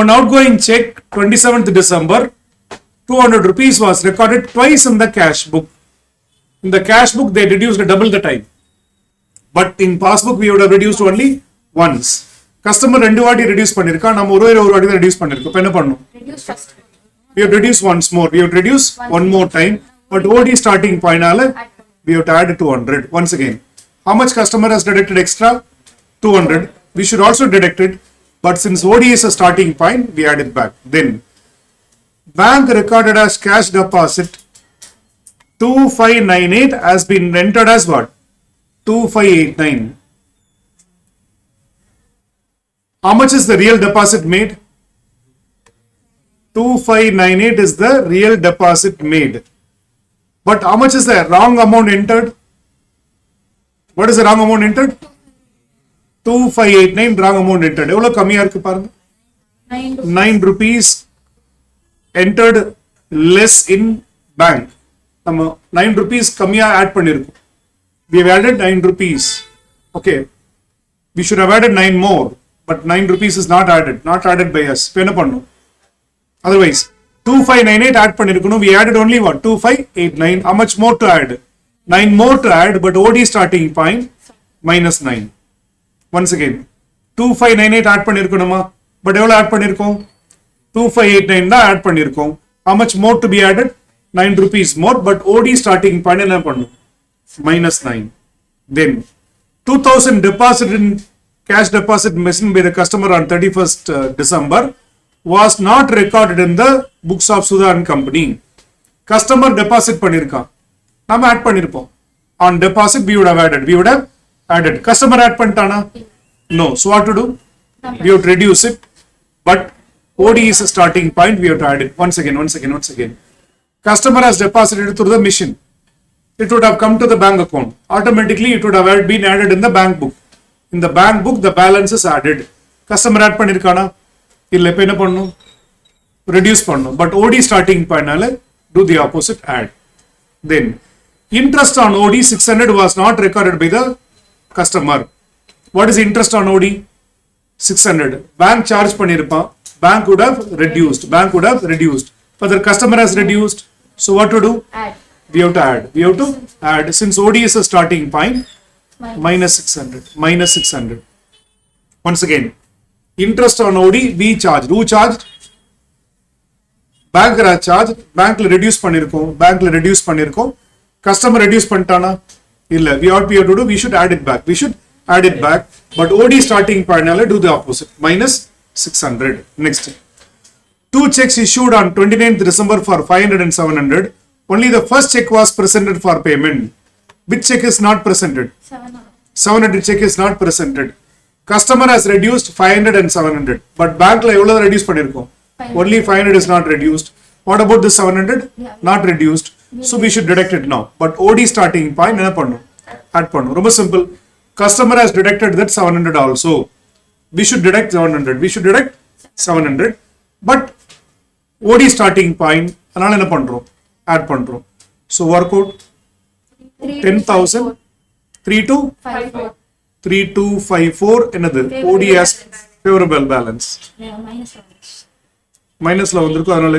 one outgoing check, 27th December, 200 rupees was recorded twice in the cash book. In the cash book, they reduced double the time. But in passbook, we would have reduced only once. Customer ரெண்டு வாட்டி reduce பண்ணிருக்கா, நம்ம ஒரு வாட்டி தான் reduce பண்ணிருக்கோம். இப்ப என்ன பண்ணணும்? We have reduced once more. We have to reduce one more time. But OD starting point we have to add 200. Once again, how much customer has deducted extra? 200. We should also deduct it. But since OD is a starting point, we add it back. Then, bank recorded as cash deposit 2598 has been entered as what? 2589. How much is the real deposit made? 2598 is the real deposit made. But how much is the wrong amount entered? What is the wrong amount entered? 2589 wrong amount entered. எவ்வளவு கம்மியா இருக்கு பாருங்க. 9 rupees entered less in bank. நம்ம 9 rupees கம்மியா add பண்ணிருக்கோம். We have added 9 rupees. Okay. We should have added 9 more. But 9 rupees is not added by us. இப்போ என்ன பண்ணணும்? Otherwise, 2598 add பண்ணிருக்கணும். We added only what? 2589. How much more to add? 9 more to add, but OD starting point minus 9. Once again, 2598 add பண்ணிருக்கணுமா? But எவ்வளவு add பண்ணிருக்கோம்? 2589 தான் add பண்ணிருக்கோம். How much more to be added? 9 rupees more, but OD starting point என்ன பண்ணணும்? Minus 9. Then, 2000 deposit in cash deposit missing by the customer on 31st December. was not recorded in the books of Sudha and Company. Customer deposit பண்ணிருக்கான், நாம add பண்ணிருப்போம். On deposit we would have added. Customer add பண்ணிட்டானா? No. So what to do? We have to reduce it, but OD is a starting point, we have to add it. Once again. Customer has deposited through the machine. It would have come to the bank account. Automatically it would have been added in the bank book. In the bank book the balance is added. Customer add பண்ணிருக்கானா? இல்ல, இப்ப என்ன பண்ணணும்? Reduce பண்ணணும். But OD starting point நால do the opposite, add. Then interest on OD 600 was not recorded by the customer. What is interest on OD? 600. Bank charge பண்ணிருப்பான். Bank would have reduced. But the customer has reduced. So what to do? Add. We have to add. Since OD is a starting point, minus 600. Once again, interest on OD we charged. Who charged? Bank charged. Bankல reduce பண்ணிருக்கோம். Customer reduce பண்ணிட்டானா? இல்ல. We have to do, we should add it back. But OD starting point நால do the opposite, minus 600. Next, 2 checks issued on 29th December for 500 and 700. Only the first check was presented for payment. Which check is not presented? 700 check is not presented. Customer has reduced 500 and 700. But bankல எவ்வளவு reduce பண்ணிருக்கோம்? Only 500 is not reduced. What about the 700? Not reduced. So we should deduct it now. But OD starting point என்ன பண்ணும்? Add பண்ணும். ரொம்ப simple. Customer has deducted that 700 also. We should deduct 700. But OD starting point அதனால என்ன பண்றோம்? Add பண்றோம். So work out 10,000 3254 என்னது? OD as favorable balance. Minusல வந்திருக்கும், அதனால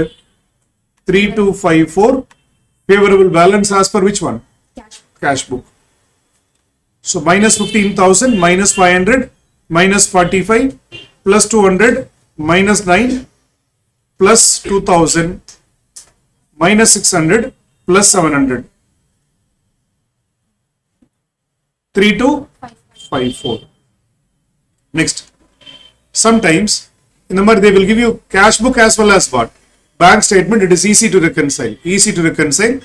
3254 favorable balance as per which one? Cash book. So minus 15,000 minus 500 minus 45 plus 200 minus 9 plus 2,000 minus 600 plus 700. 3254. Next, sometimes in the matter they will give you cash book as well as what? Bank statement. It is easy to reconcile.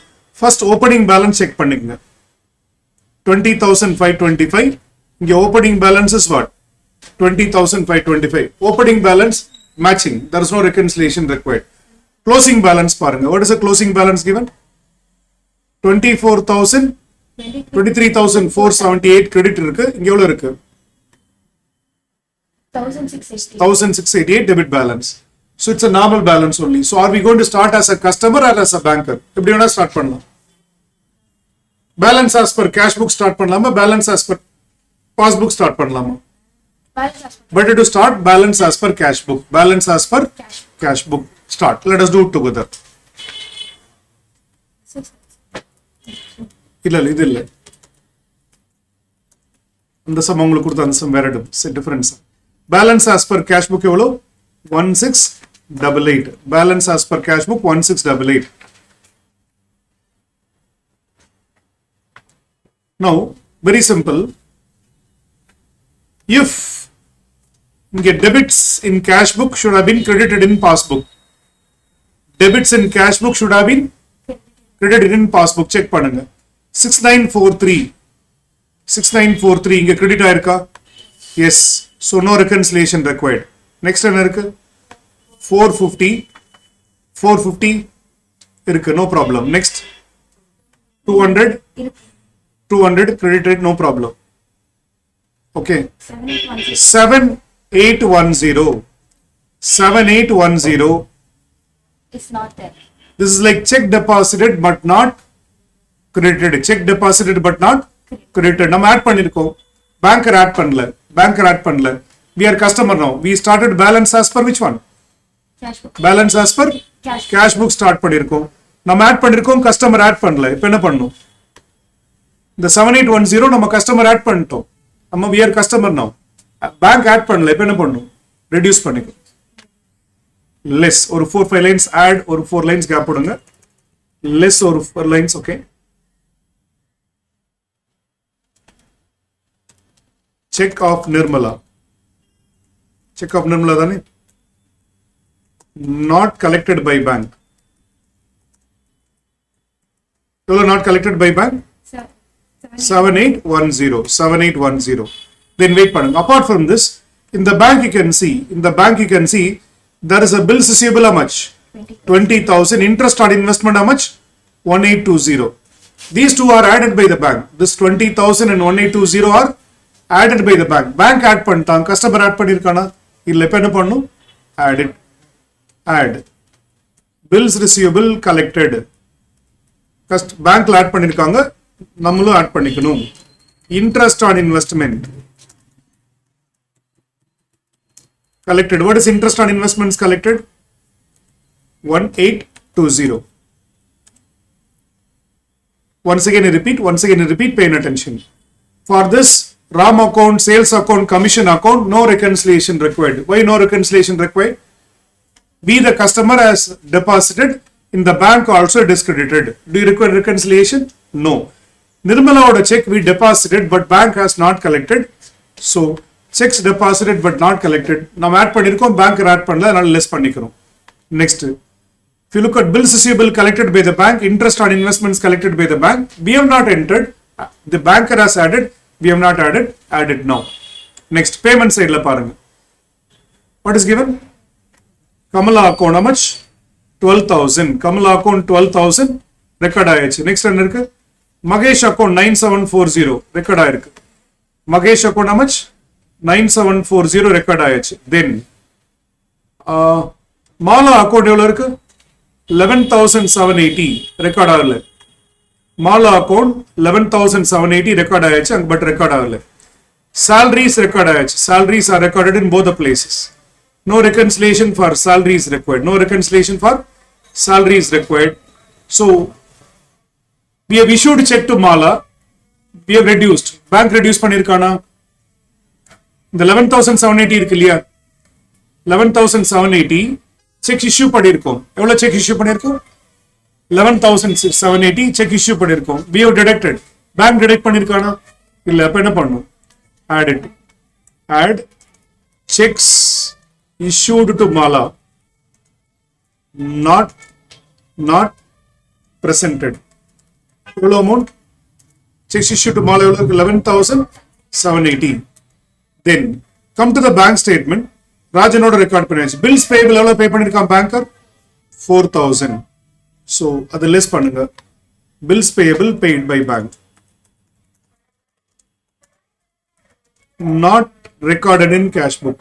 First opening balance check பண்ணுங்க. 20,525. Your opening balance is what? 20,525. Opening balance matching. There is no reconciliation required. Closing balance பாருங்க. What is the closing balance given? 23,478 credit இருக்கு. இங்க எவ்வளவு இருக்கு? 1,688 debit balance. So it's a normal balance only. So are we going to start as a customer or as a banker? எப்படி வேணா start பண்ணலாம். Balance as per cash book start பண்ணலாமா? Balance as per passbook start பண்ணலாமா? Better to start balance as per cash book. Cash book. Start. Let us do it together. இல்ல இது இல்ல. இந்த some உங்களுக்கு கொடுத்த அந்த சம் வேற difference. Balance as per cash book எவ்வளோ? 1688. Balance as per cash book 1688. Now, very simple. If debits in cash book should have been credited in passbook. Debits in cash book should have been credited in passbook. Check பண்ணுங்க. 6943 இங்க credit ஆயிருக்கா? Yes. So no reconciliation required. Next என்ன இருக்கு? 450 இருக்கு, no problem. Next 200 credited, no problem. Okay. 7810 is not there. This is like check deposited but not credited. Check deposited but not credited. நம்ம add பண்ணிருக்கோம். Banker add பண்ணல. We are customer now. We started balance as per which one? Cash book. Balance as per cash book start பண்ணிருக்கோம். நம்ம add பண்ணிருக்கோம், customer add பண்ணல. இப்போ என்ன பண்ணணும்? இந்த 7810 நம்ம customer add பண்ணிட்டோம். நம்ம we are customer now. Bank add பண்ணல. இப்போ என்ன பண்ணணும்? Reduce பண்ணிக்கோ. Less ஒரு 4-5 lines add, ஒரு 4 lines gap போடுங்க. Less ஒரு 4 lines, okay. Check of Nirmala தானே? not collected by bank. Not collected by bank. 7810. Then wait pardon. Apart from this, in the bank you can see there is a bills receivable how much? 20,000. Interest on investment how much? 1820. These two are added by the bank. This 20,000 and 1820 are added by the bank. Bank add பண்ணிட்டாங்க, customer add பண்ணிருக்கானா? இல்ல, இப்ப என்ன பண்ணணும்? Add it. Add. Bills receivable collected. Bankல add பண்ணிருக்காங்க, நம்மளும் add பண்ணிக்கணும். Interest on investment collected. What is interest on investments collected? 1820. Once again I repeat, paying attention. For this RAM account, sales account, commission account, no reconciliation required. Why no reconciliation required? We, the customer, has deposited, in the bank also it is credited. Do you require reconciliation? No. Nirmala oda check we deposited but bank has not collected. So checks deposited but not collected. Now add பண்ணிருக்கோம், bank add பண்ணல, அதனால less பண்ணிக்கிறோம். Next, if you look at bills receivable collected by the bank, interest on investments collected by the bank, we have not entered. The banker has added, we have not added. Add it now. Next, payment side la பாருங்க. What is given? Kamala account how much? 12,000. Kamala account 12,000 record ஆயிடுச்சு. Next என்ன இருக்கு? Magesh account 9740 record ஆயிருக்கு. Magesh account how much? 9740 record ஆயிடுச்சு. Then Mala account எவ்வளவு இருக்கு? 11,780 record ஆகல. Mala account 11,780 record ஆயிடுச்சு, but record ஆகல. Salaries record ஆயிடுச்சு. Salaries are recorded in both the places. No reconciliation for salaries required. No reconciliation for salaries required. So we have issued check to Mala. We have reduced. Bank reduce பண்ணிருக்கானா? இந்த 11,780 இருக்கு இல்லையா? 11,780 check issue பண்ணிருக்கோம். எவ்வளவு check issue பண்ணிருக்கோம்? 11,780 check issue பண்ணிருக்கோம். We have deducted. Bank deduct பண்ணிருக்கானா? இல்ல, அப்ப என்ன பண்ணணும்? Add it. Add checks issued to Mala not presented. Eவ்வளவு amount? Checks issued to Mala எவ்வளவு? 11,780. Then come to the bank statement. Rajanoda record பண்ணியாச்சு. Bills payable எவ்வளவு pay பண்ணிருக்கான் banker? 4,000. So அது less பண்ணுங்க. Bills payable paid by bank. Not recorded in cash book.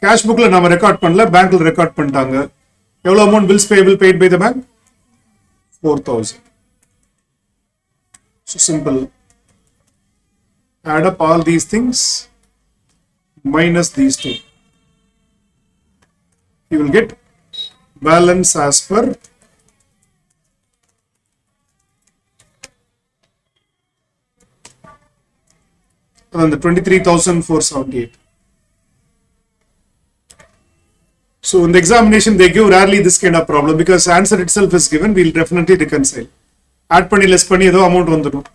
Cash bookல நாம record பண்ணல, பேங்க்ல record பண்ணிட்டாங்க. எவ்வளவு amount bills payable paid by the bank? 4,000. So simple. Add up all these things minus these two. You will get balance as per the 23,478. So in the examination they give rarely this kind of problem because answer itself is given. We'll definitely reconcile. Add பண்ணி less பண்ணி ஏதோ amount வந்துடும்.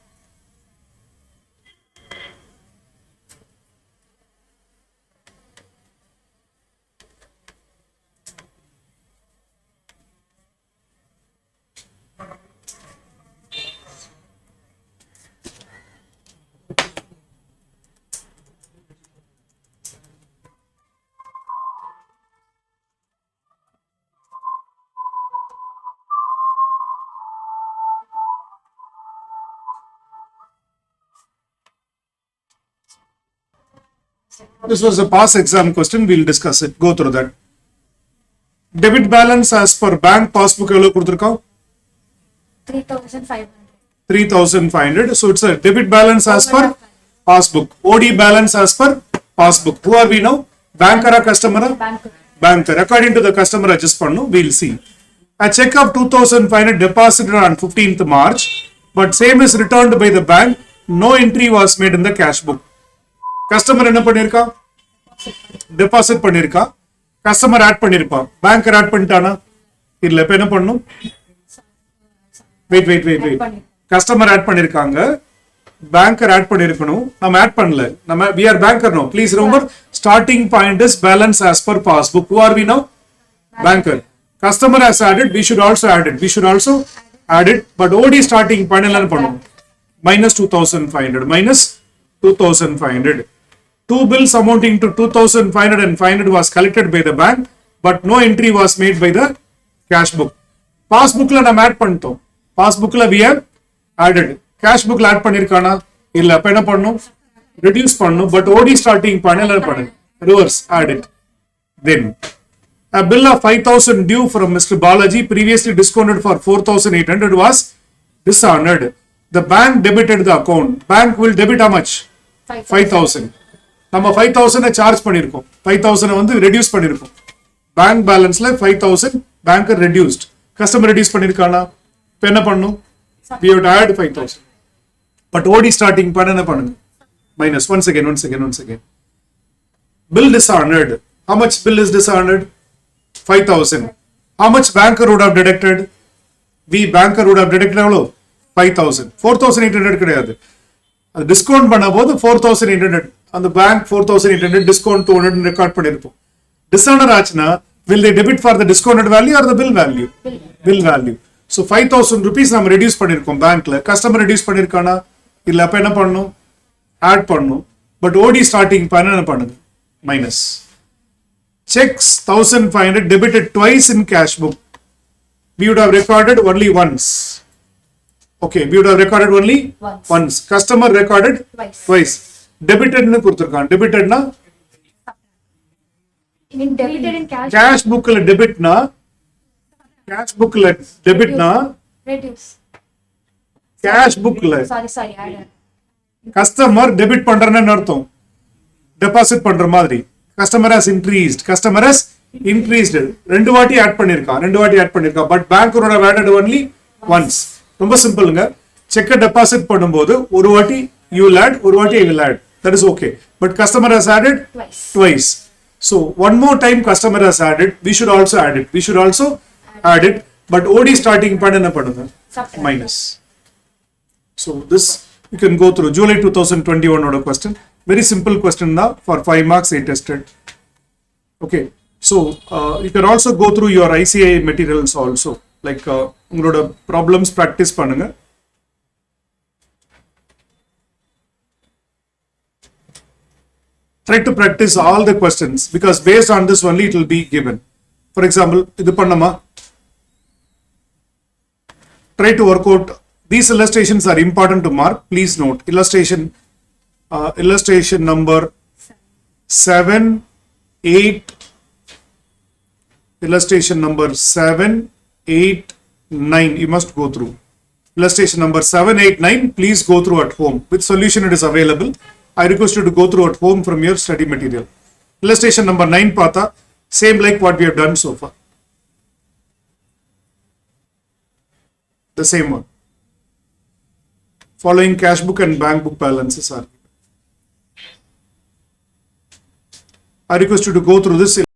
This was a past exam question. We'll discuss it. Go through that. Debit balance as per bank passbook எவ்வளவு கொடுத்திருக்கோம்? 3,500. 3,500. So it's a debit balance as per passbook. OD balance as per passbook. Who are we now? Banker or customer? Banker. According to the customer adjust பண்ணனும். We'll see. A check of 2,500 deposited on 15th March, but same is returned by the bank. No entry was made in the cash book. Customer என்ன பண்ணிருக்கா? Deposit பண்ணிருக்கா. Customer add பண்ணிருப்பா. Banker add பண்ணிட்டானா? இல்ல, இப்ப என்ன பண்ணனும்? Wait. Customer add பண்ணிருக்காங்க. banker add பண்ணிருக்கணும் நம்ம add பண்ணல நம்ம we are banker now please remember starting point is balance as per passbook who are we now banker customer has added we should also add it but OD starting point என்ன பண்ணுவோம் minus 2500 minus 2500 two bills amounting to 2500 and 500 was collected by the bank but no entry was made by the cash book passbookல நம்ம add பண்ணிட்டோம் passbookல we have added cash bookல add பண்ணிருக்கானா இல்ல அப்ப என்ன பண்ணனும் reduce பண்ணனும் but OD starting point என்ன பண்ணனும் reverse add it then a bill of 5000 due from Mr. Balaji previously discounted for 4800 was dishonored the bank debited the account bank will debit how much 5000 நம்ம 5000 charge பண்ணிருக்கோம் 5000 வந்து reduce பண்ணிருக்கோம் bank balanceல 5000 banker reduced customer reduce பண்ணிருக்கானா இப்ப என்ன பண்ணனும் we have to add 5000 but OD starting பண்ண என்ன பண்ணுங்க minus once again bill dishonored how much bill is dishonored 5000 how much banker would have deducted we banker would have deducted எவ்வளவு 5000 4800 கிடையாது அது discount பண்ணும்போது 4800 அந்த bank 4800 discount 200 ரெக்கார்ட் பண்ணிருப்போம் dishonour ஆச்சுனா will they debit for the discounted value or the bill value so 5000 rupees நாம reduce பண்ணிருக்கோம் bankல customer reduce பண்ணிருக்கானா இல்ல அப்ப என்ன பண்ணனும் ஆட் பண்ணனும் பட் OD ஸ்டார்டிங் பண்ண என்ன பண்ணுங்க minus checks 1500 debited twice in cash book we would have recorded only once okay we would have recorded only once customer recorded twice debited nu kuduthirukkan debited na in debited in cash book la debit na reduce cash book la sorry add customer debit பண்றேன்னு அர்த்தம் deposit பண்ற மாதிரி customer has increased ரெண்டு வாட்டி add பண்ணிருக்கா but banker would have added only once ரொம்ப சிம்பிள்ங்க check deposit பண்ணும்போது ஒரு வாட்டி you will add ஒரு வாட்டி I will add that is okay but customer has added twice so one more time customer has added we should also add it but OD starting point என்ன பண்ணுங்க minus so this you can go through July 2021 oda question very simple question da for 5 marks I tested okay so you can also go through your ICI materials also like உங்களோட problems practice பண்ணுங்க try to practice all the questions because based on this only it will be given for example இது பண்ணமா try to work out these illustrations are important to mark please note illustration number 7 8 illustration number 7 8 9 you must go through illustration number 7 8 9 please go through at home with solution it is available I request you to go through at home from your study material illustration number 9 pata same like what we have done so far the same one following cash book and bank book balances are I request you to go through this